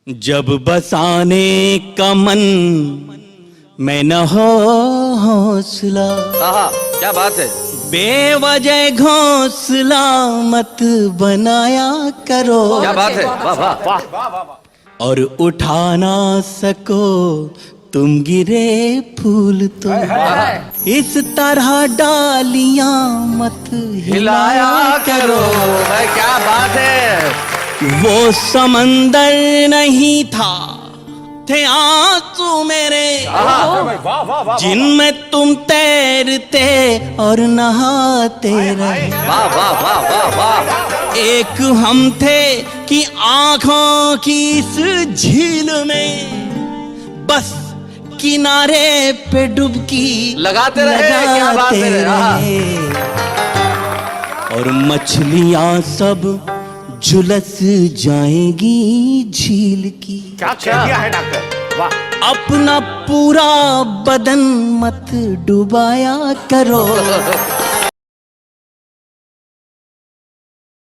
जब बसाने का मन में न हो हौसला, क्या बात है। बेवजह घोंसला मत बनाया करो। क्या बात है, वाह वाह वाह। और उठा ना सको तुम गिरे फूल तो इस तरह डालियां मत हिलाया करो। क्या बात है। वो समंदर नहीं था, थे आंसू मेरे जिनमें तुम तैरते और नहाते रहे। वाह वाह वाह वाह वाह। एक हम थे कि आंखों की इस झील में बस किनारे पे डुबकी लगाते रहे, क्या बात है। और मछलियां सब झुलस जाएंगी झील की। क्या कह दिया है डॉक्टर, वाह। अपना पूरा बदन मत डुबाया करो।